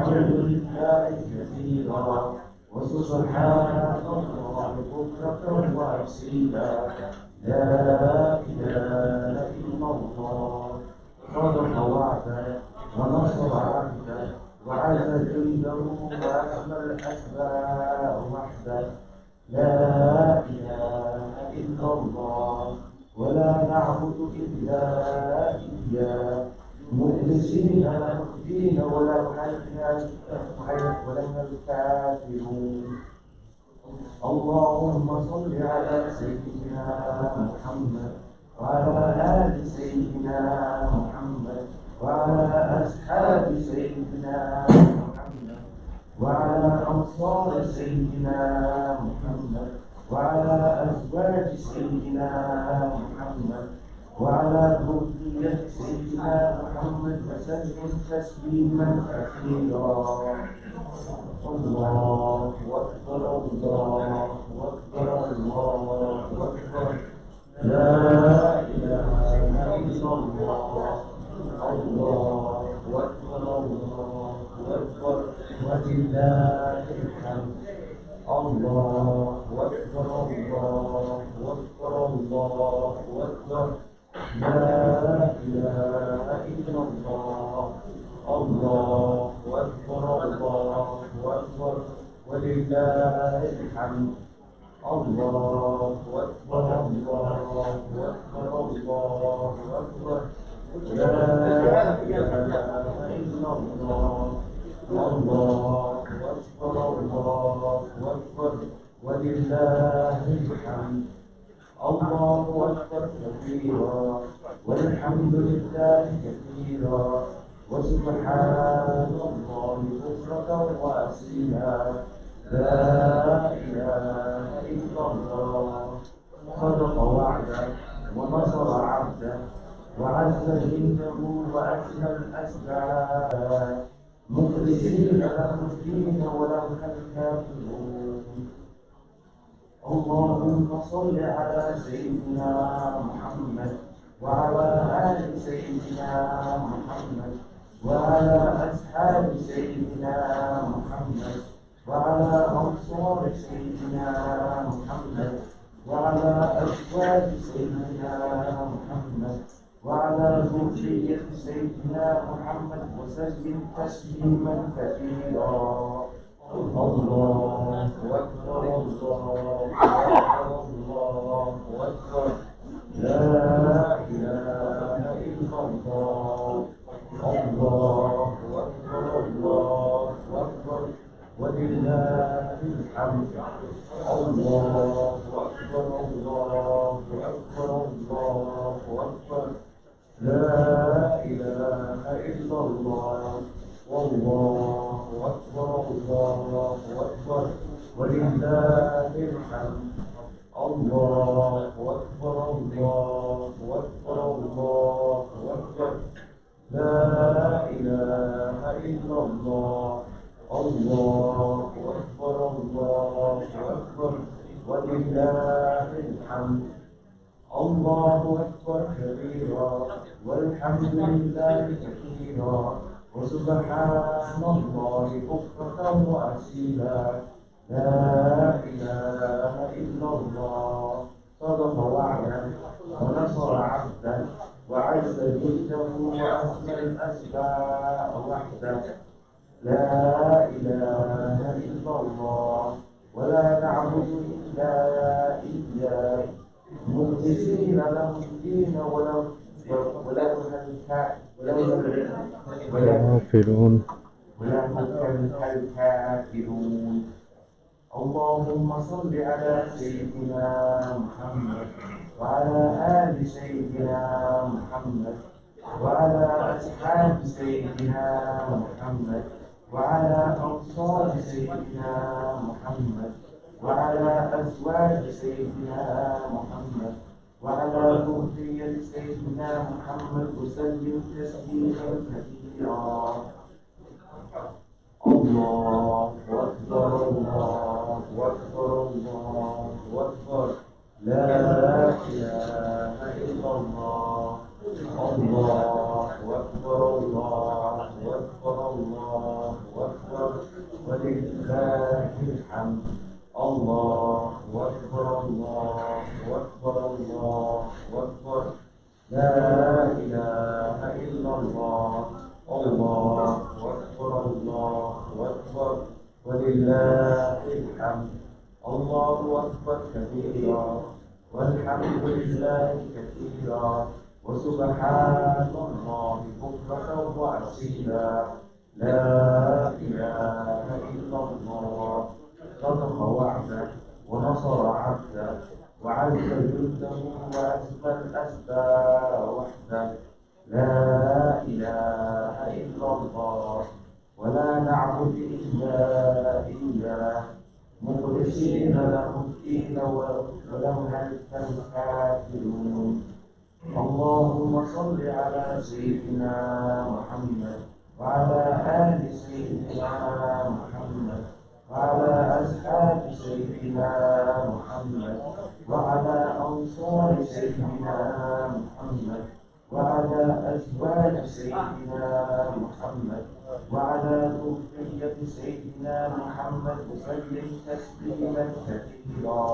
والحمد لله كثيرا وسبحان الله بكرة وأصيلا. لا إله إلا الله صدق وعده ونصر عبده وعز جنده وأكمل الأسباب وحده. لا إله إلا الله ولا نعبد إلا إياه مخلصين له الدين ولو كره الكافرون. اللهم صل على سيدنا محمد وعلى آل سيدنا محمد وعلى أصحاب سيدنا محمد وعلى أنصار سيدنا محمد وعلى أزواج سيدنا محمد وعلى ذرية سيدنا محمد وسلم تسليما كثيرا. الله أكبر الله أكبر الله أكبر. لا إله إلا الله. الله أكبر الله أكبر ولله الحمد. الله أكبر الله أكبر الله أكبر. لا إله إلا الله. الله أكبر الله أكبر ولله الحمد. الله أكبر الله أكبر الله أكبر. لا إله إلا الله. الله أكبر الله أكبر ولله الحمد. الله أكبر كثيرا والحمد لله كثيرا وسبحان الله بكرة وأصيلا. لا إله إلا الله صدق وعده ونصر عبده وعز جنده وأكمل الأسباب مخلصين له الدين ولو كره الكافرون. اللهم صل على سيدنا محمد وعلى آل سيدنا محمد وعلى أصحاب سيدنا محمد وعلى أنصار سيدنا محمد وعلى أزواج سيدنا محمد وعلى ذرية سيدنا محمد وسلم تسليما كثيرا. الله أكبر الله أكبر الله أكبر. لا إله إلا الله. الله أكبر الله أكبر ولله الحمد. الله أكبر الله أكبر الله أكبر. لا إله إلا الله. والله أكبر الله أكبر ولله الحمد. الله أكبر الله أكبر الله أكبر. لا إله إلا الله. الله أكبر الله أكبر ولله الحمد. الله أكبر كبيرا والحمد لله كثيرا وسبحان الله بكرة وأصيلا. لا إله إلا الله صدق وعده ونصر عبده وعز جنده وأكمل الأسباب وحده. لا إله إلا الله ولا نعبد إلا إياه مخلصين له الدين ولو غافلون. الكافرون. اللهم صل على سيدنا محمد وعلى آل سيدنا محمد وعلى أصحاب سيدنا محمد وعلى أنصار سيدنا محمد وعلى أزواج سيدنا محمد وعلى ذرية سيدنا محمد وسلم تسليما كثيرا. الله أكبر الله أكبر الله أكبر. لا إله إلا الله. الله أكبر الله أكبر الله أكبر. ولله الحمد. الله أكبر الله أكبر الله أكبر. لا إله إلا الله. الله أكبر الله أكبر ولله الحمد. الله أكبر كبيرا والحمد لله كثيرا وسبحان الله بكرة وأصيلا. لا إله إلا الله. صدق وعده ونصر عبده وعز جنده وأسمى الأسبى وحده. لا إله إلا الله ولا نعبد إلا إياه مخلصين له الدين ولو هلك الكافرون. اللهم صل على سيدنا محمد وعلى آل سيدنا محمد وعلى أصحاب سيدنا محمد وعلى أنصار سيدنا محمد وعلى أزواج سيدنا محمد وعلى ذرية سيدنا محمد وسلم تسليما كثيرا.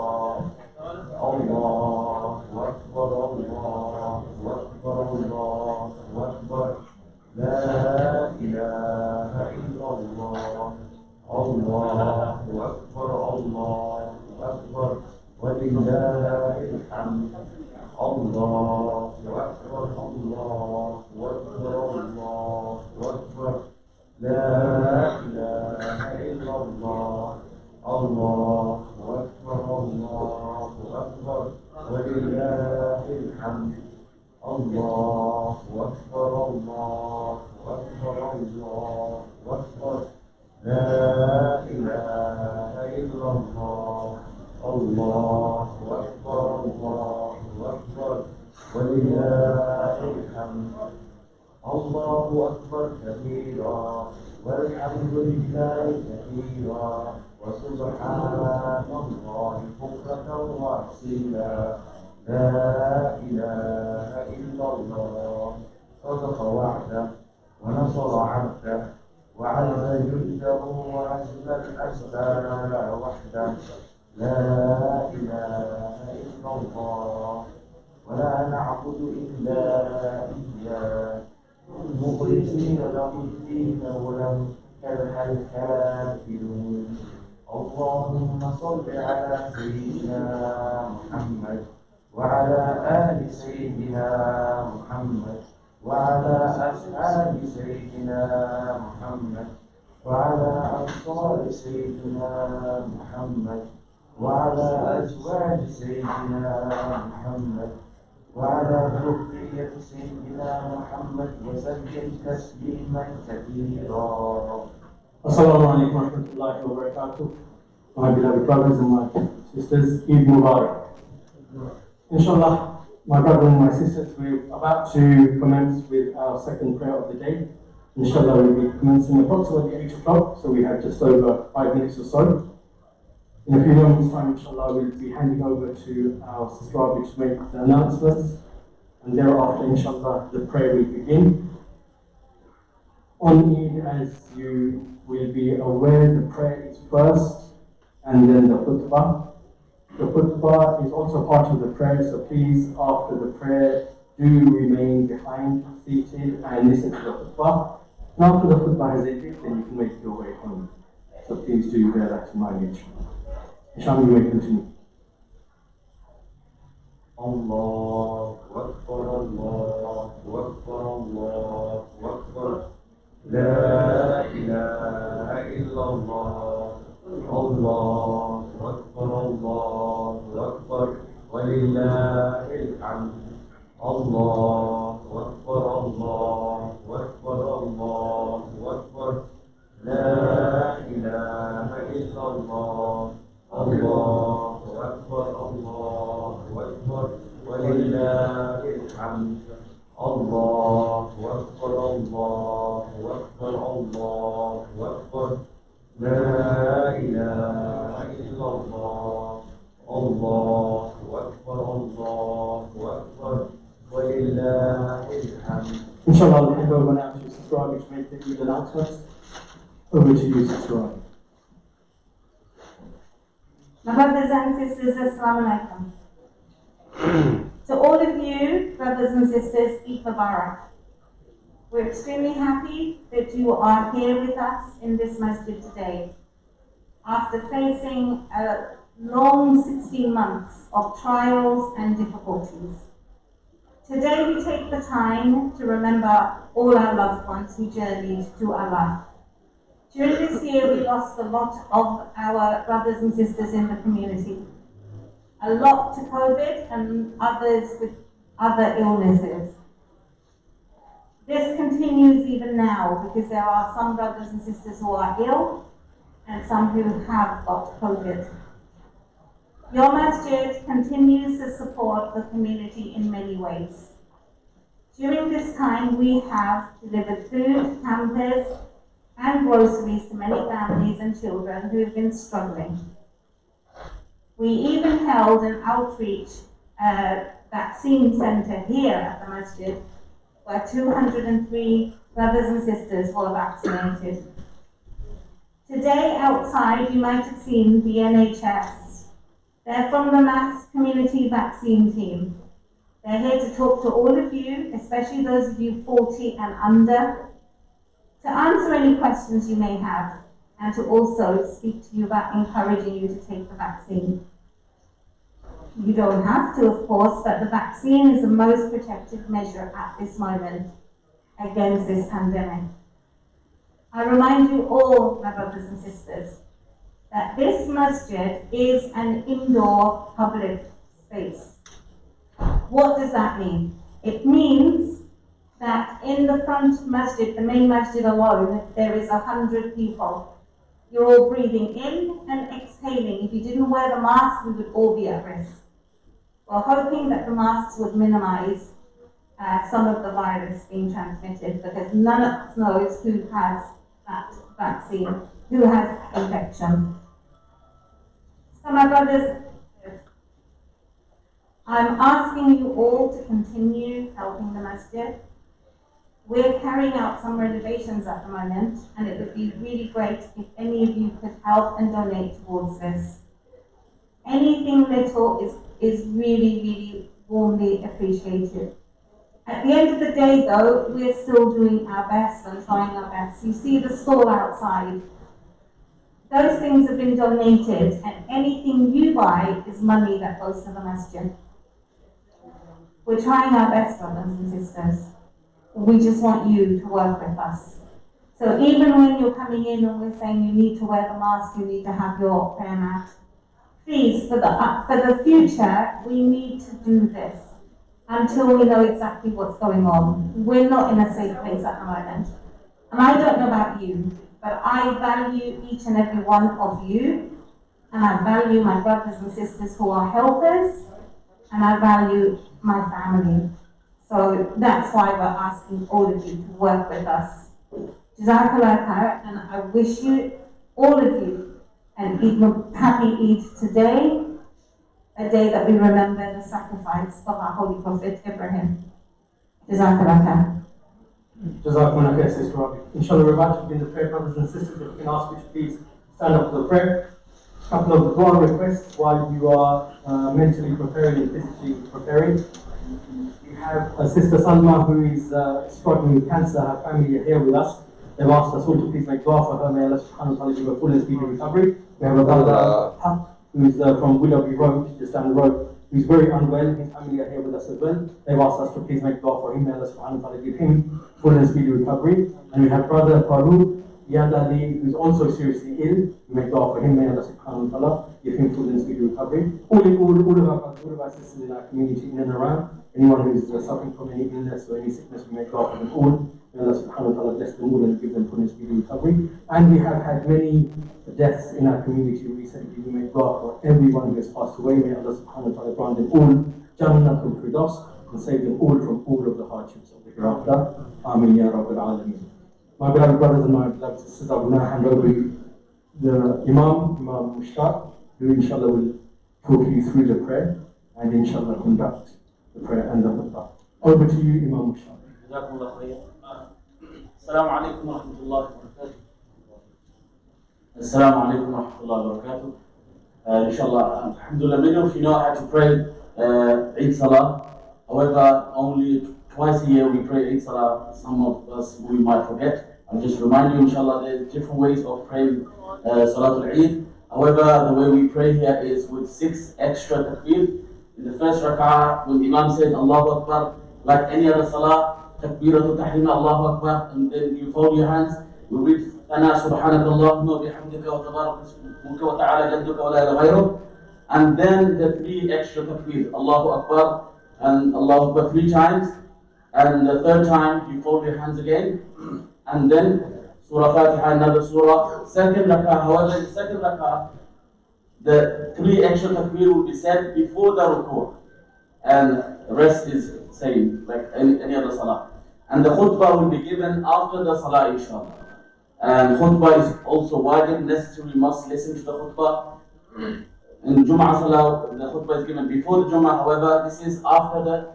الله أكبر الله أكبر الله أكبر. لا إله إلا الله. الله أكبر الله أكبر ولله الحمد. الله أكبر الله أكبر الله أكبر. لا إله إلا الله. الله أكبر الله أكبر ولله الحمد. الله أكبر الله أكبر الله أكبر. لا إله إلا الله. الله أكبر الله أكبر ولله الحمد. الله أكبر كبيرا والحمد لله كثيرا وسبحان الله بكرة وأصيلا. لا إله إلا الله. صدق وعده ونصر عبده وعز جنده وأسمى الأسباب وحده. لا إله إلا الله ولا نعبد إلا إياه مخلصين له الدين ولو كره الكافرون. اللهم صل على سيدنا محمد وعلى آل سيدنا محمد وعلى أصحاب سيدنا محمد وعلى أنصار سيدنا محمد وعلى أزواج سيدنا محمد وعلى ذرية سيدنا محمد وسلم تسليما كثيرا. Assalamu alaikum wa rahmatullahi wa barakatuh. My beloved brothers and my sisters, Eid Mubarak. Inshallah, my brothers and my sisters, we're about to commence with our second prayer of the day. Inshallah, we'll be commencing approximately 8 o'clock, so we have just over 5 minutes or so. In a few moments' time, inshallah, we'll be handing over to our sister Rabi to make the announcements, and thereafter, inshallah, the prayer will begin. On Eid, as you will be aware, the prayer is first, and then the khutbah. The khutbah is also part of the prayer, so please, after the prayer, do remain behind, seated, and listen to the khutbah. And after the khutbah has ended, then you can make your way home. So please do bear that in mind, inshallah, you may continue. الله أكبر الله أكبر الله أكبر. لا إله إلا الله. الله أكبر الله أكبر ولله الحمد. الله أكبر الله أكبر الله أكبر. لا إله إلا الله. الله أكبر الله أكبر ولله الحمد. الله أكبر الله أكبر الله أكبر. لا إله إلا الله. الله أكبر الله أكبر ولله الحمد. Inshallah, I'll hand over now to Sister Rabi to make the Eid announcements. Over to you, Sister Rabi. My brothers and sisters, Assalamu alaikum. To all of you, brothers and sisters, Eid Mubarak. We're extremely happy that you are here with us in this masjid today. After facing a long 16 months of trials and difficulties. Today we take the time to remember all our loved ones who journeyed to Allah. During this year, we lost a lot of our brothers and sisters in the community. A lot to COVID and others with other illnesses. This continues even now because there are some brothers and sisters who are ill and some who have got COVID. Your masjid continues to support the community in many ways. During this time, we have delivered food, pampers, and groceries to many families and children who have been struggling. We even held an outreach vaccine centre here at the masjid where 203 brothers and sisters were vaccinated. Today outside you might have seen the NHS. They're from the Mass Community Vaccine Team. They're here to talk to all of you, especially those of you 40 and under, to answer any questions you may have and to also speak to you about encouraging you to take the vaccine. You don't have to, of course, but the vaccine is the most protective measure at this moment against this pandemic. I remind you all, my brothers and sisters, that this masjid is an indoor public space. What does that mean? It means that in the front masjid, the main masjid alone, there is 100 people. You're all breathing in and exhaling. If you didn't wear the mask, we would all be at risk. We're hoping that the masks would minimize some of the virus being transmitted because none of us knows who has that vaccine, who has infection. So my brothers, I'm asking you all to continue helping the masjid. We're carrying out some renovations at the moment, and it would be really great if any of you could help and donate towards this. Anything little is really, really warmly appreciated. At the end of the day, though, we're still doing our best and trying our best. You see the stall outside. Those things have been donated, and anything you buy is money that goes to the masjid. We're trying our best, brothers and sisters. We just want you to work with us. So even when you're coming in and we're saying you need to wear the mask, you need to have your prayer mat, please, for the future, we need to do this until we know exactly what's going on. We're not in a safe place at the moment. And I don't know about you, but I value each and every one of you, and I value my brothers and sisters who are helpers, and I value my family. So that's why we're asking all of you to work with us. Jazakallah khair, and I wish you, all of you, an happy Eid today, a day that we remember the sacrifice of our Holy Prophet Ibrahim. Jazakallah khair. Jazakumullah khair, Sister Rabi. Inshallah, we're about to begin the prayer, brothers and sisters. If we can ask you to please stand up for the prayer. A couple of dua requests while you are mentally preparing and physically preparing. We have a Sister Salma who is struggling with cancer. Her family are here with us. They've asked us all to please make dua for her. May Allah subhanahu wa ta'ala give her full and speedy recovery. We have a brother who is from Willoughby Road, just down the road, who's very unwell. His family are here with us as well. They've asked us to please make dua for him. May Allah subhanahu wa ta'ala give him full and speedy recovery. And we have brother Farouk Yadali, who's also seriously ill. We make dua for him. May Allah subhanahu wa ta'ala give him full and speedy recovery. All of our sisters in our community in and around, anyone who is suffering from any illness or any sickness, we make dua for them all. May Allah subhanahu wa ta'ala bless them all and give them full and speedy recovery. And we have had many deaths in our community recently. We make dua for everyone who has passed away. May Allah subhanahu wa ta'ala grant them all Jannatul Firdaus and save them all from all of the hardships of the hereafter. Ameen ya Rabbil Alameen. My beloved brothers and my beloved sisters, I will now hand over to the Imam Mushtaq, who inshallah will talk you through the prayer and inshallah conduct the prayer and the khutbah. Over to you, Imam Mushtaq. Jazakumullah khair. Assalamu alaikum wa rahmatullahi wa barakatuh. Assalamu alaikum wa rahmatullahi wa barakatuh. Inshallah, alhamdulillah, many of you know how to pray Eid Salah. However, only twice a year we pray Eid Salah. Some of us we might forget. I'll just remind you, inshallah, there are different ways of praying Salatul Eid. However, the way we pray here is with 6 extra takbir. In the first rak'ah, when the Imam says Allahu Akbar, like any other Salah, takbiratul tahrim, Allahu Akbar, and then you fold your hands, you read أنا سبحانك اللهم وبحمدك وتبارك اسمك وتعالى جدك ولا إله غيرك, and then the 3 extra takbir, Allahu Akbar and Allahu Akbar 3 times, and the 3rd time you fold your hands again, and then Surah Fatiha, another surah. Second rak'ah, however, in second rak'ah, the 3 extra takbir will be said before the ruku', and the rest is same like any other salah. And the khutbah will be given after the salah, inshallah. And khutbah is also wajib, necessary, must listen to the khutbah. In Jum'ah Salah, the khutbah is given before the Jum'ah, however, this is after the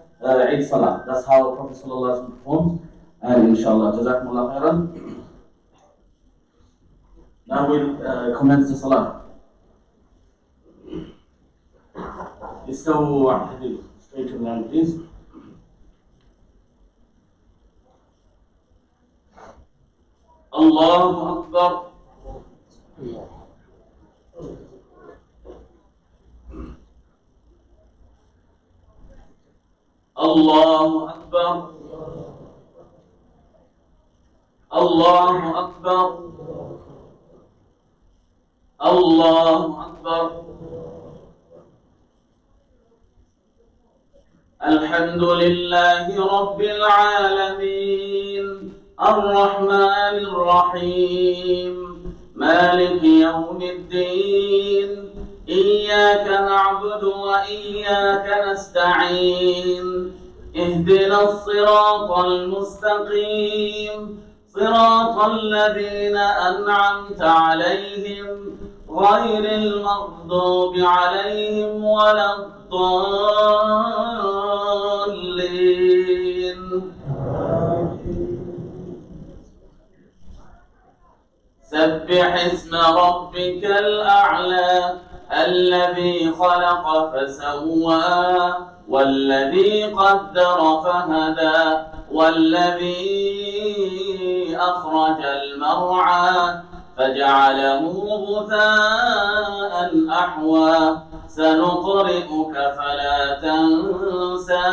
Eid Salah. That's how Prophet Sallallahu performs. And inshallah, Jazakumullah khairan. Now we'll commence the Salah. استووا واعتدلوا. Straight to the line, please. الله أكبر. الله أكبر. الله أكبر. الله أكبر. الحمد لله رب العالمين الرحمن الرحيم مالك يوم الدين إياك نعبد وإياك نستعين اهدنا الصراط المستقيم صراط الذين أنعمت عليهم غير المغضوب عليهم ولا الضالين. سبح اسم ربك الأعلى الذي خلق فسوى والذي قدر فهدى والذي أخرج المرعى فجعله غثاء أحوى سنقرئك فلا تنسى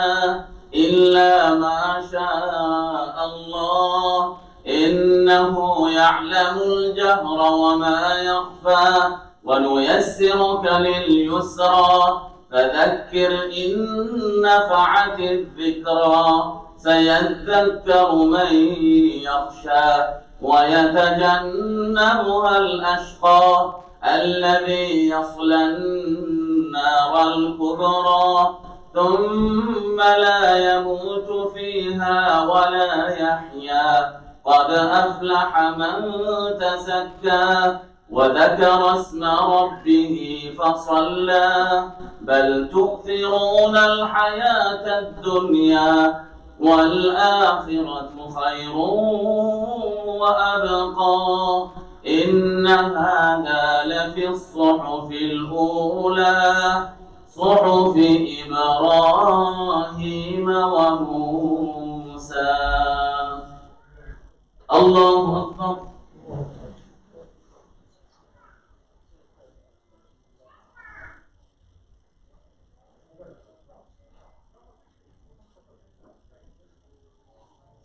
إلا ما شاء الله إنه يعلم الجهر وما يخفى ونيسرك لليسرى فذكر إن نفعت الذكرى سيذكر من يخشى ويتجنبها الأشقى الذي يصلى النار الكبرى ثم لا يموت فيها ولا يحيا قد أفلح من تزكى وذكر اسم ربه فصلى بل تؤثرون الحياة الدنيا والآخرة خير وأبقى إن هذا لفي الصحف الأولى صحف إبراهيم وموسى. الله أكبر.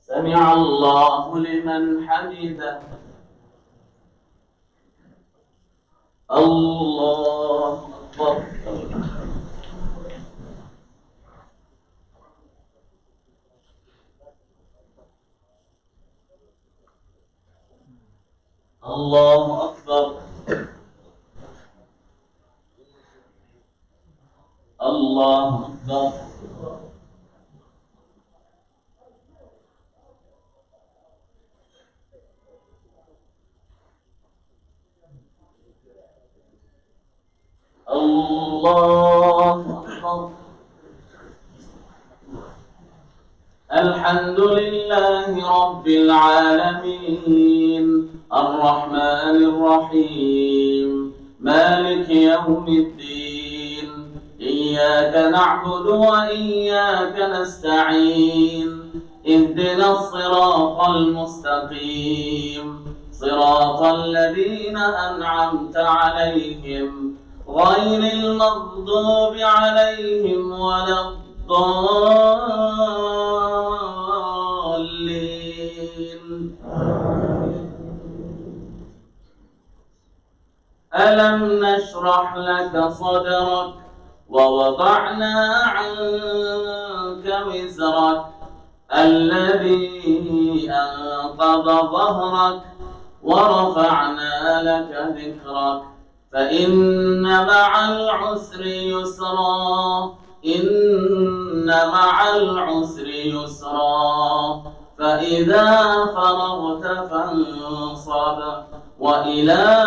سمع الله لمن حمده. الله أكبر. الله أكبر. الله أكبر. الله أكبر. الحمد لله رب العالمين الرحمن الرحيم مالك يوم الدين إياك نعبد وإياك نستعين اهدنا الصراط المستقيم صراط الذين أنعمت عليهم غير المغضوب عليهم ولا الضالين. ألم نشرح لك صدرك ووضعنا عنك وزرك الذي أنقض ظهرك ورفعنا لك ذكرك فإن مع العسر يسرا إن مع العسر يسرا فإذا فرغت فانصب وإلى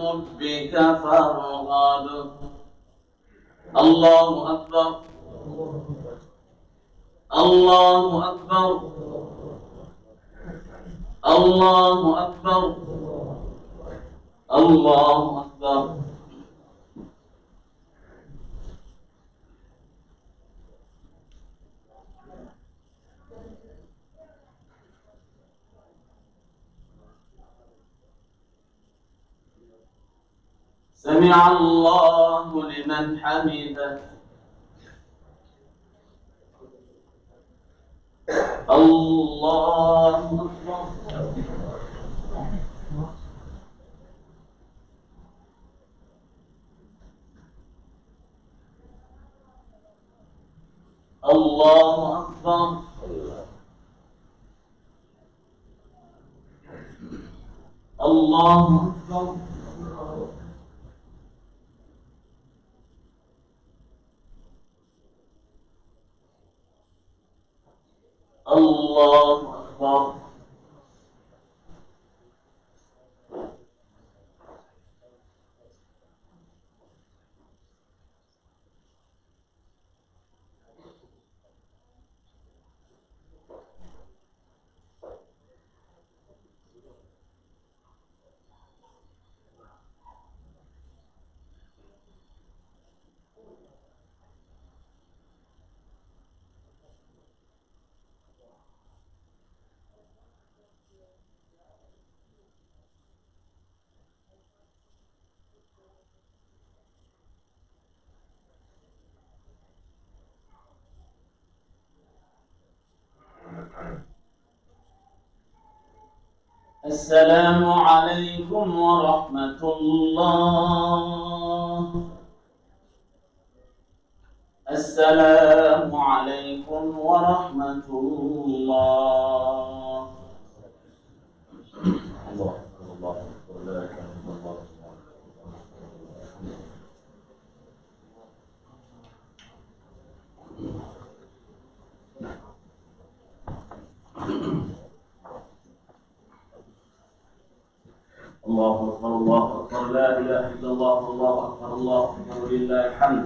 ربك فارغب. الله أكبر الله أكبر الله أكبر الله أكبر. سمع الله لمن حمده. الله أكبر. الله أكبر. الله أكبر. الله أكبر. السلام عليكم ورحمة الله. السلام عليكم ورحمة الله. الله الله لا إله إلا الله. الله أكبر الله أكبر لا إله إلا الله الله أكبر الله أكبر ولله الحمد.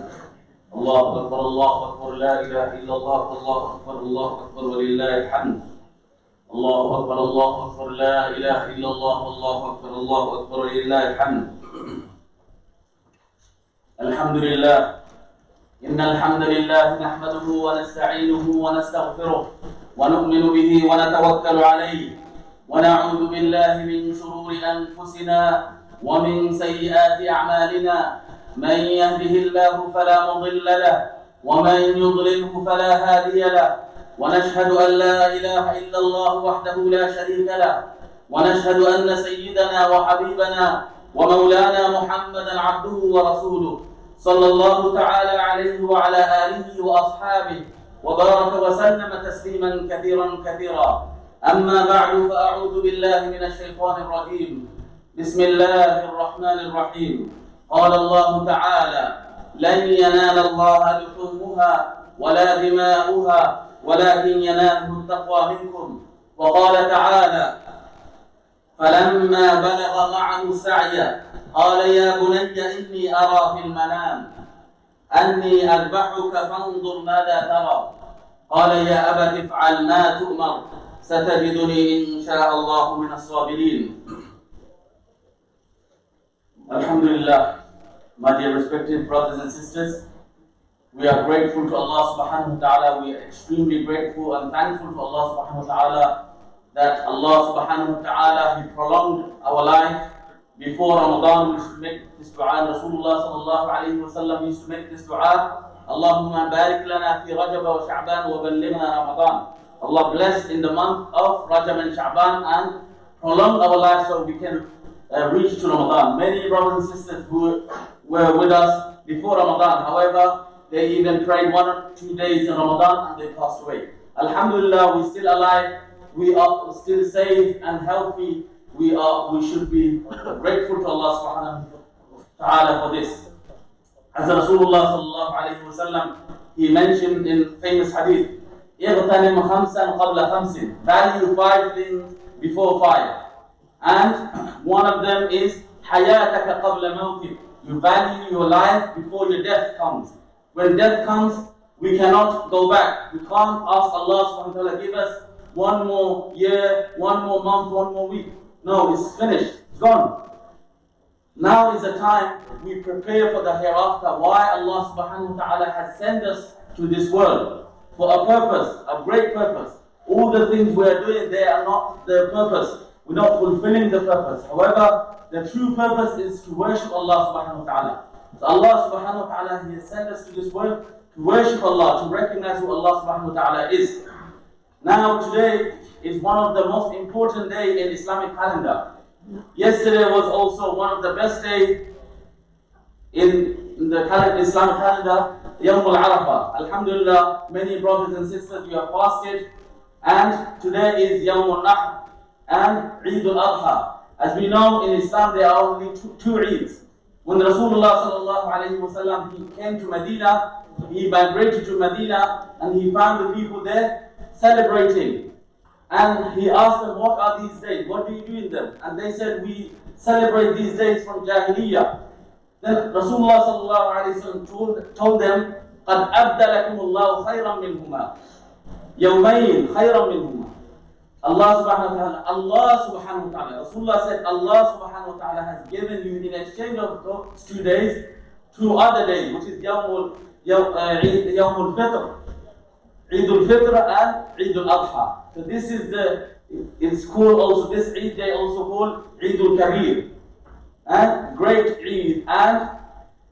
الله أكبر الله أكبر لا إله إلا الله الله أكبر الله أكبر ولله الحمد. الله أكبر الله أكبر لا إله إلا الله الله أكبر الله أكبر ولله الحمد. الحمد لله إن الحمد لله نحمده ونستعينه ونستغفره ونؤمن به ونتوكل عليه ونعوذ بالله من شرور أنفسنا ومن سيئات أعمالنا من يهده الله فلا مضل له ومن يضلله فلا هادي له ونشهد أن لا إله إلا الله وحده لا شريك له ونشهد أن سيدنا وحبيبنا ومولانا محمدا عبده ورسوله صلى الله تعالى عليه وعلى آله وأصحابه وبارك وسلم تسليما كثيرا كثيرا. أما بعد فأعوذ بالله من الشيطان الرجيم. بسم الله الرحمن الرحيم. قال الله تعالى لن ينال الله لحومها ولا دماؤها ولكن يناله التقوى منكم. وقال تعالى فلما بلغ معه السعي قال يا بني إني أرى في المنام أني أذبحك فانظر ماذا ترى قال يا أبت افعل ما تؤمر ستجدني إن شاء الله من الصابرين. Alhamdulillah, my dear respected brothers and sisters, we are grateful to Allah subhanahu wa ta'ala. We are extremely grateful and thankful to Allah subhanahu wa ta'ala that Allah subhanahu wa ta'ala, He prolonged our life. Before Ramadan, we used to make this dua. Rasulullah sallallahu alayhi wa sallam used to make this dua. Allahumma barik lana fi Rajab wa Sha'ban wa ballighna Ramadan. Allah bless in the month of Rajab and Sha'ban and prolong our life so we can reach to Ramadan. Many brothers and sisters who were with us before Ramadan, however, they even prayed 1 or 2 days in Ramadan and they passed away. Alhamdulillah, we're still alive, we are still safe and healthy. We should be grateful to Allah subhanahu wa ta'ala for this. As Rasulullah sallallahu alayhi wa sallam, he mentioned in famous hadith, اغتنم خمسا قبل خمس, value 5 things before 5. And one of them is حياتك قبل موتك. You value your life before your death comes. When death comes, we cannot go back. We can't ask Allah subhanahu wa ta'ala, give us 1 more year, 1 more month, 1 more week. No, it's finished, it's gone. Now is the time we prepare for the hereafter. Why Allah subhanahu wa ta'ala has sent us to this world? For a purpose, a great purpose. All the things we are doing, they are not the purpose. We're not fulfilling the purpose. However, the true purpose is to worship Allah subhanahu wa ta'ala. So Allah subhanahu wa ta'ala, He has sent us to this world to worship Allah, to recognize who Allah subhanahu wa ta'ala is. Now today is one of the most important days in Islamic calendar. Yesterday was also one of the best days in the Islamic calendar, Yawm al-Arafah. Alhamdulillah, many brothers and sisters, we have fasted, and today is Yawm al-Nahr and Eid al-Adha. As we know, in Islam there are only two Eids. When Rasulullah sallallahu alayhi wa sallam, he came to Medina, he migrated to Medina and he found the people there celebrating. And he asked them, what are these days? What do you do in them? And they said, we celebrate these days from Jahiliyyah. Then Rasulullah sallallahu alayhi wa sallam told them, قَدْ أَبْدَلَكُمُ اللَّهُ خَيْرًا مِّنْهُمَا يَوْمَيْنِ خَيْرًا مِّنْهُمَا. Allah subhanahu wa ta'ala, Rasulullah said, Allah subhanahu wa ta'ala has given you in exchange of those 2 days, 2 other days, which is Yawm al-Fitr, Eid al-Fitr and Eid al-Adha. So this is it's called also, this Eid day also called Eid al-Kabir, and Great Eid and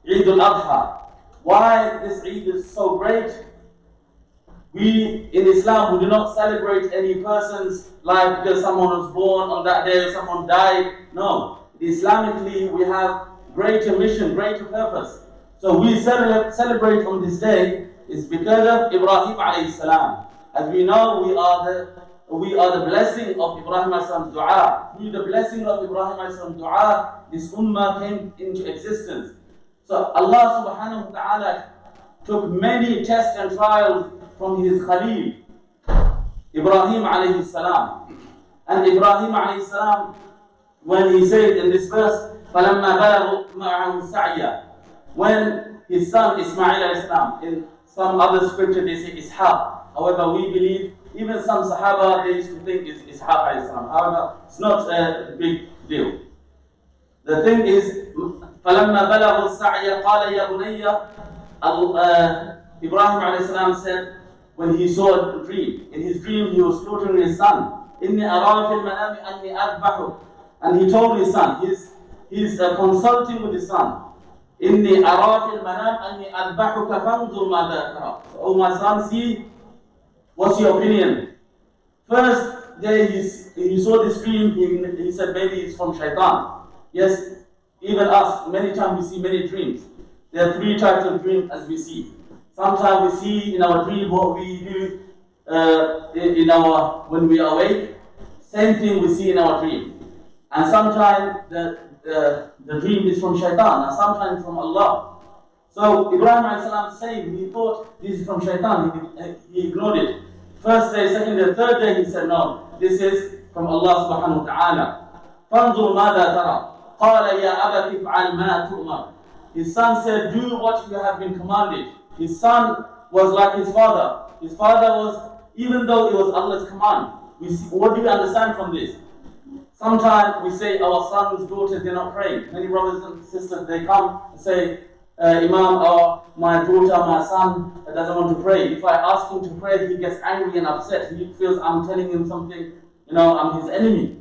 Eid al-Adha. Why this Eid is so great? We in Islam, we do not celebrate any person's life because someone was born on that day or someone died. No, Islamically we have greater mission, greater purpose. So we celebrate on this day is because of Ibrahim alayhi salam. As we know, we are the blessing of Ibrahim alayhi salam's dua. Through the blessing of Ibrahim alayhi salam's dua, this ummah came into existence. So Allah subhanahu wa ta'ala took many tests and trials from His Khalil, Ibrahim alayhi salam. And Ibrahim alayhi salam, when he said in this verse, فَلَمَّا بَلَغُوا مَعَهُ سَعْيًا, when his son Ismail alayhi salam, in some other scripture they say Ishaq. However, we believe, even some Sahaba, they used to think it's Ishaq alayhi salam. However, it's not a big deal. The thing is, فَلَمَّا بَلَغُوا السَّعْيَ قَالَ يَا بُنَيَّ, Ibrahim alayhi salam said, when he saw a dream, in his dream he was slaughtering his son. إِنِّي أَرَى فِي الْمَنَامِ أَنِّي أَذْبَحُكَ. And he told his son, he's consulting with his son. إِنِّي أَرَى فِي الْمَنَامِ أَنِّي أَذْبَحُكَ فَانْظُرْ مَاذَا تَرَى. Oh my son, see, what's your opinion? First day he saw this dream, he said maybe it's from shaitan. Yes, even us, many times we see many dreams. There are 3 types of dreams as we see. Sometimes we see in our dream what we do when we are awake. Same thing we see in our dream. And sometimes the dream is from shaitan, and sometimes from Allah. So Ibrahim a.s. said he thought this is from shaitan. He ignored it. First day, second day, third day, he said no, this is from Allah subhanahu wa ta'ala. فَانْظُرْ مَاذَا تَرَى قَالَ يَا أَبَتِ افْعَلْ مَا تُؤْمَرُ. His son said, do what you have been commanded. His son was like his father. His father was, even though it was Allah's command. What do you understand from this? Sometimes we say our sons, daughters, they're not praying. Many brothers and sisters, they come and say, Imam, or my daughter, my son doesn't want to pray. If I ask him to pray, he gets angry and upset. He feels I'm telling him something, I'm his enemy.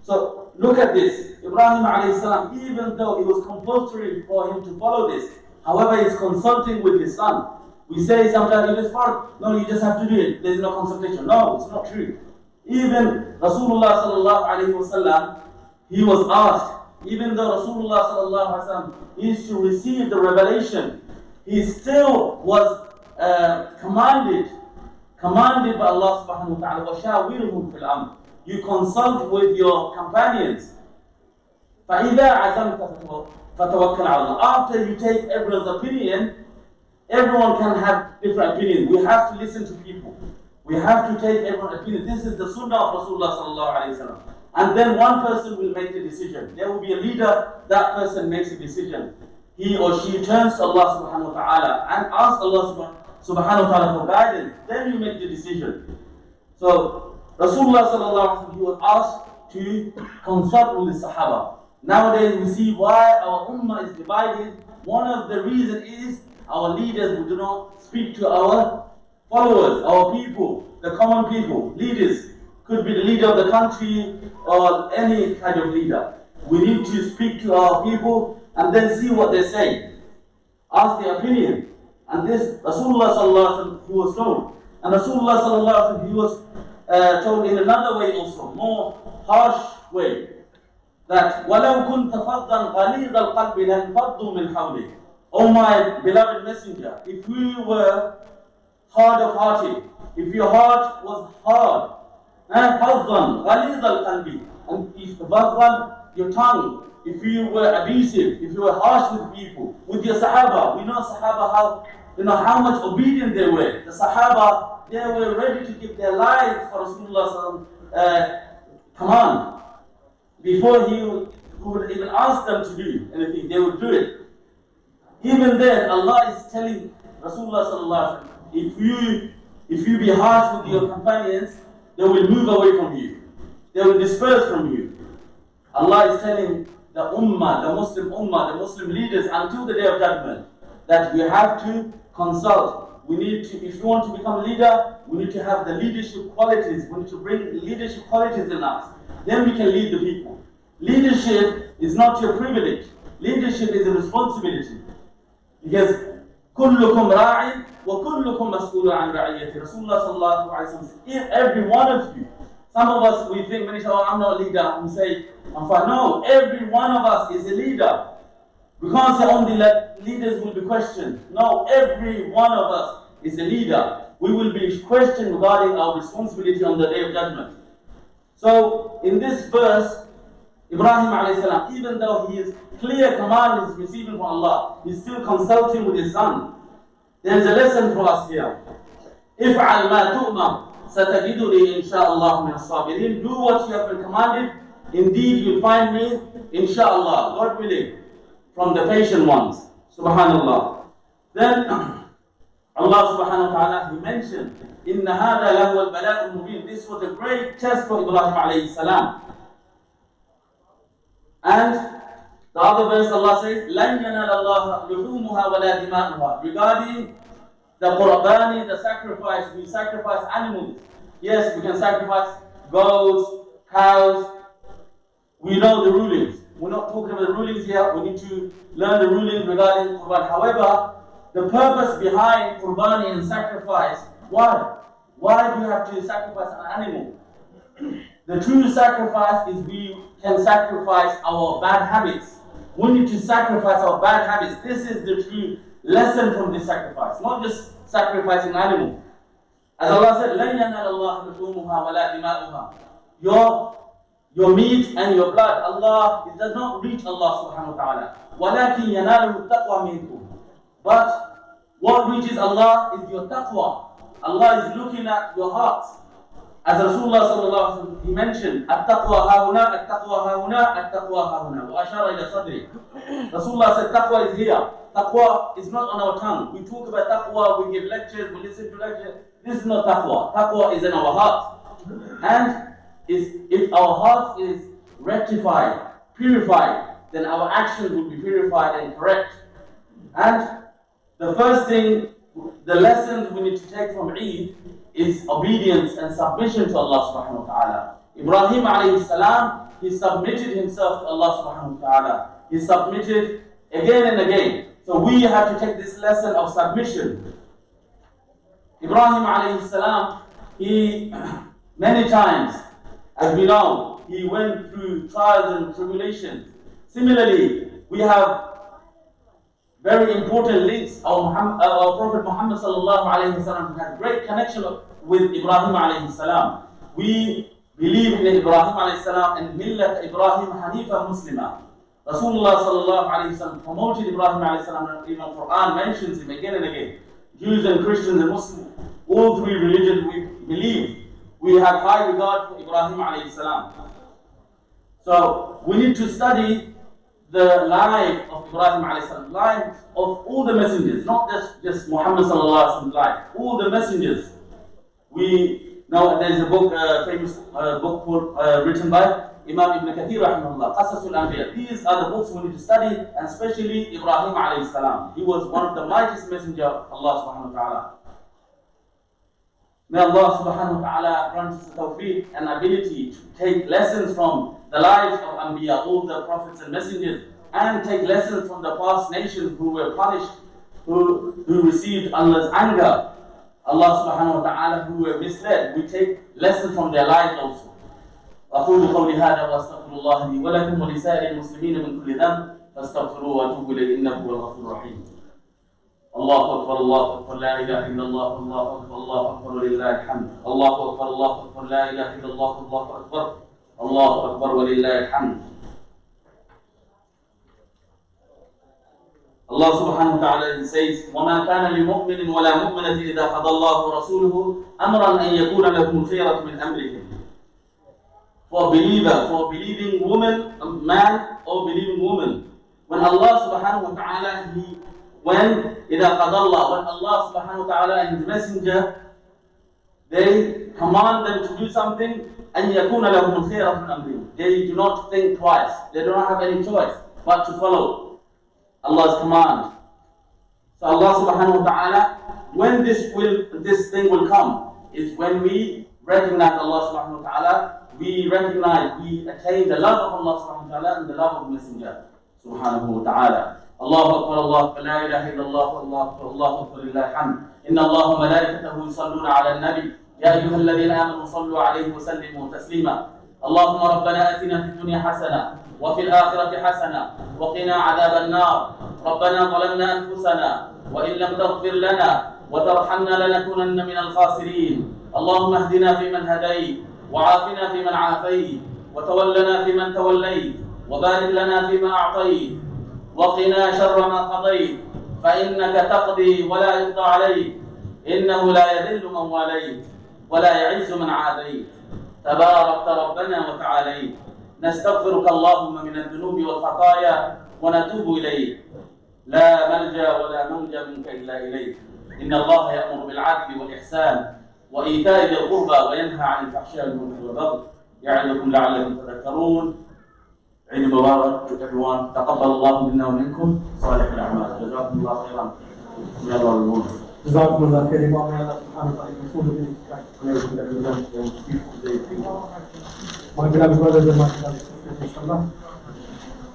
So look at this. Ibrahim alayhi salam, even though it was compulsory for him to follow this, however, he's consulting with his son. We say sometimes it is hard. No, you just have to do it. There's no consultation. No, it's not true. Even Rasulullah sallallahu alayhi wasallam, he was asked, even though Rasulullah sallallahu alayhi wasallam used to receive the revelation, he still was commanded by Allah subhanahu wa ta'ala, وَشَاوِرْهُمْ فِي الْأَمْرِ. You consult with your companions. فَإِذَا عَزَمْتَ فَتَوَكَّلْ عَلَى اللَّهِ. After you take everyone's opinion, everyone can have different opinions. We have to listen to people. We have to take everyone's opinion. This is the sunnah of Rasulullah sallallahu alayhi wa sallam. And then one person will make the decision. There will be a leader, that person makes a decision. He or she turns to Allah subhanahu wa ta'ala and asks Allah subhanahu wa ta'ala for guidance. Then you make the decision. So Rasulullah sallallahu alayhi wa sallam, he was asked to consult with the Sahaba. Nowadays we see why our ummah is divided. One of the reasons is our leaders who do not speak to our followers, our people, the common people, leaders. Could be the leader of the country or any kind of leader. We need to speak to our people and then see what they say. Ask their opinion. And this Rasulullah sallallahu alaihi wasallam, he was told. And Rasulullah sallallahu alaihi wasallam, he was told in another way also, more harsh way, that وَلَوْ كُنْتَ فَضًّا غَلِيظَ الْقَلْبِ لَانْفَضُّوا مِنْ حَوْلِكَ. O my beloved messenger, if we were hard of hearted, if your heart was hard, فَضًّا غَلِيظَ الْقَلْبِ, and if your tongue, if you were abusive, if you were harsh with people, with your Sahaba, we know Sahaba how much obedient they were. The Sahaba, they were ready to give their lives for Rasulullah's command. Before he would even ask them to do anything, they would do it. Even then, Allah is telling Rasulullah sallallahu alaihi wasallam, if you be harsh with your companions, they will move away from you. They will disperse from you. Allah is telling the ummah, the Muslim leaders until the day of judgment, that we have to consult. We need to, if you want to become a leader, we need to have the leadership qualities. We need to bring leadership qualities in us. Then we can lead the people. Leadership is not your privilege. Leadership is a responsibility. Because كلكم راع وكلكم مسؤول عن رعيته. Rasulullah sallallahu alaihi wasallam says, if every one of you, some of us we think, many say, oh, I'm not a leader, we say, I'm fine. No, every one of us is a leader. We can't say only that leaders will be questioned. No, every one of us is a leader. We will be questioned regarding our responsibility on the day of judgment. So in this verse, Ibrahim alayhi salam, even though he is clear command is receiving from Allah, he's still consulting with his son. There is a lesson for us here. If'al ma tu'mar, satajiduni insha'Allah min as-sabirin. Do what you have been commanded. Indeed, you'll find me, insha'Allah, God willing, from the patient ones. Subhanallah. Then Allah subhanahu wa ta'ala, he mentioned, Inna hada lahu al-bala'u mubin. This was a great test for Ibrahim alayhi salam. And the other verse Allah says, لَنْ يَنَالَ اللَّهَ لُحُومُهَا وَلَا دِمَاؤُهَا. Regarding the qurbani, the sacrifice, we sacrifice animals. Yes, we can sacrifice goats, cows. We know the rulings. We're not talking about the rulings here. We need to learn the rulings regarding qurbani. However, the purpose behind qurbani and sacrifice, why? Why do you have to sacrifice an animal? The true sacrifice is we can sacrifice our bad habits. We need to sacrifice our bad habits. This is the true lesson from this sacrifice, not just sacrificing an animal. As Allah said, لَنْ يَنَالَ اللَّهَ لُحُومُهَا وَلَا دِمَاؤُهَا. Your meat and your blood, Allah, it does not reach Allah subhanahu wa ta'ala. وَلَكِنْ يَنَالُهُ التَّقْوَى مِنْكُمْ. But what reaches Allah is your taqwa. Allah is looking at your hearts. As Rasulullah sallallahu alaihi wasallam, he mentioned, "At-taqwa hauna, at-taqwa hauna, at-taqwa hauna." Wa ashara ila sadri. Rasulullah said, "Taqwa is here. Taqwa is not on our tongue. We talk about taqwa, we give lectures, we listen to lectures. This is not taqwa. Taqwa is in our heart. And if our heart is rectified, purified, then our actions will be purified and correct. And the first thing, the lessons we need to take from Eid is obedience and submission to Allah subhanahu wa ta'ala. Ibrahim alayhi salam, he submitted himself to Allah subhanahu wa ta'ala. He submitted again and again. So we have to take this lesson of submission. Ibrahim alayhi salam, he many times, as we know, he went through trials and tribulations. Similarly, we have very important links. Our Prophet Muhammad sallallahu alayhi wa sallam had great connection with Ibrahim alayhi salam. We believe in Ibrahim alayhi salam and Millat Ibrahim Hanifa Muslima. Rasulullah sallallahu alayhi wa sallam promoted Ibrahim alayhi salam, and even Quran mentions him again and again. Jews and Christians and Muslims, all three religions, we believe. We have high regard for Ibrahim alayhi salam. So we need to study the life of Ibrahim alayhi salam, life of all the messengers, not just Muhammad sallallahu alayhi wa sallam life, all the messengers. We know there is a book, famous book written by Imam Ibn Kathir rahimahullah, Qasasul Anbiya. These are the books we need to study, and especially Ibrahim alayhi salam. He was one of the mightiest messengers of Allah subhanahu wa ta'ala. May Allah subhanahu wa ta'ala grant us the tawfiq and ability to take lessons from the lives of Anbiya, all the prophets and messengers, and take lessons from the past nations who were punished, who received Allah's anger, Allah subhanahu wa ta'ala, who were misled. We take lessons from their lives also. أقول قولي هذا وأستغفر الله لي ولكم ولسائر المسلمين من كل ذنب فاستغفروه وأتوبوا إليه إنه هو الغفور الرحيم. الله أكبر الله أكبر لا إله إلا الله الله أكبر الله أكبر ولله الحمد. الله أكبر الله أكبر لا إله إلا الله الله أكبر الله أكبر ولله الحمد. Allah subhanahu wa ta'ala says, وَمَا كَانَ لِمُؤْمِنٍ وَلَا مُؤْمِنَةٍ إِذَا قَضَى اللَّهُ وَرَسُولُهُ أَمْرًا أَن يَكُونَ لَهُمُ الْخِيَرَةُ مِنْ أَمْرِهِمْ. For a believer, for a believing woman, a man or believing woman, when Allah subhanahu wa ta'ala, when إِذَا قَضَى اللَّهُ, when Allah subhanahu wa ta'ala and His Messenger, they command them to do something, أَن يَكُونَ لَهُمُ الْخِيَرَةُ مِنْ أَمْرِهِمْ. They do not think twice. They do not have any choice but to follow Allah's command. So Allah subhanahu wa ta'ala, when this thing will come, is when we recognize Allah subhanahu wa ta'ala, we recognize, we attain the love of Allah subhanahu wa ta'ala and the love of the Messenger subhanahu wa ta'ala. Allahu Akbar, Allahu Akbar, la ilaha illallah, Allahu Akbar, Allahu Akbar, lillahi alhamd. Inna Allah wa malaikatahu yusalluna ala an-nabi, ya ayyuhalladhina amanu sallu alayhi wa sallimu taslima. اللهم ربنا آتنا في الدنيا حسنة وفي الآخرة حسنة وقنا عذاب النار. ربنا ظلمنا أنفسنا وإن لم تغفر لنا وترحمنا لنكونن من الخاسرين. اللهم اهدنا فيمن هديت وعافنا فيمن عافيت وتولنا فيمن توليت وبارك لنا فيما أعطيت وقنا شر ما قضيت فإنك تقضي ولا يقضى عليك إنه لا يذل من واليت ولا يعز من عاديت تباركت ربنا وتعاليت. نستغفرك اللهم من الذنوب والخطايا ونتوب إليك. لا ملجأ ولا منجا منك إلا إليك. إن الله يأمر بالعدل والإحسان وإيتاء ذي القربى وينهى عن الفحشاء والمنكر والبغي يعظكم لعلكم تذكرون. عيد مبارك to everyone. تقبل الله منا ومنكم صالح الأعمال. جزاكم الله خيرا. يا الله. جزاكم الله خير. May Allah subhanahu wa ta'ala continue to practice that we learn from people. My beloved brothers and my beloved sisters, inshallah,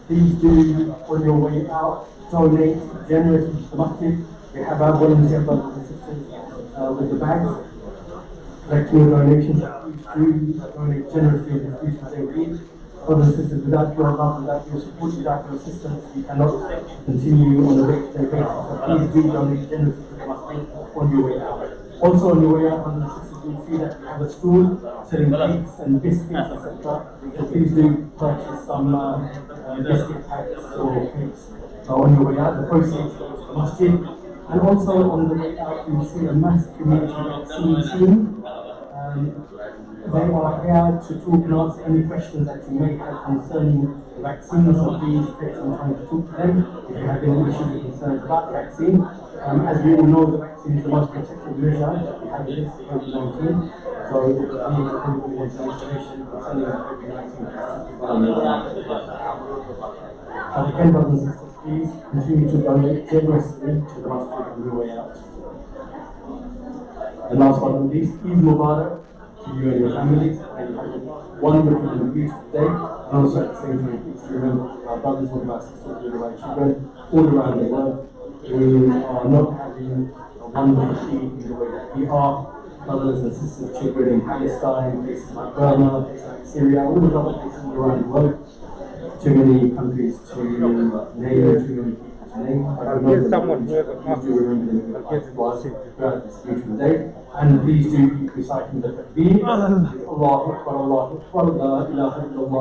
please do, on your way out, donate generously to the masjid. We have our volunteer brothers and sisters with the bags, collecting donations. Please do donate generously in the future they read. Brothers and sisters, without your love, without your support, without your assistance, we cannot continue on a day-to-day basis. So please do donate generously to the masjid on your way out. Also on your way out, brothers and sisters, you'll see that we have a stall selling cakes and biscuits, etc. So please do purchase some biscuit packs or cakes on your way out. The proceeds go to the masjid. And also on the way out, you'll see a mass community vaccine team. They are here to talk and answer any questions that you may have concerning the vaccine, so please take some time to talk to them if you have any issues or concerns about the vaccine. As we all know, the vaccine is the most protective measure that we have against COVID-19, so if anybody wants any information concerning COVID-19, and again, brothers and sisters, please continue to donate generously to the masjid on your way out. And last but not least, Eid Mubarak to you and your families. And you have a wonderful and beautiful day. And also at the same time, please remember our brothers and our sisters with our children all around the world who are not having a wonderful Eid in the way that we are. Brothers and sisters, children in Palestine, places like Burma, places like Syria, all the other places all around the world. Too many countries to name, too many people to name. But Here's someone who has a please do remember them throughout this beautiful day. And please do keep reciting the takbir. Allahu Akbar, Allahu Akbar, la ilaha illallah.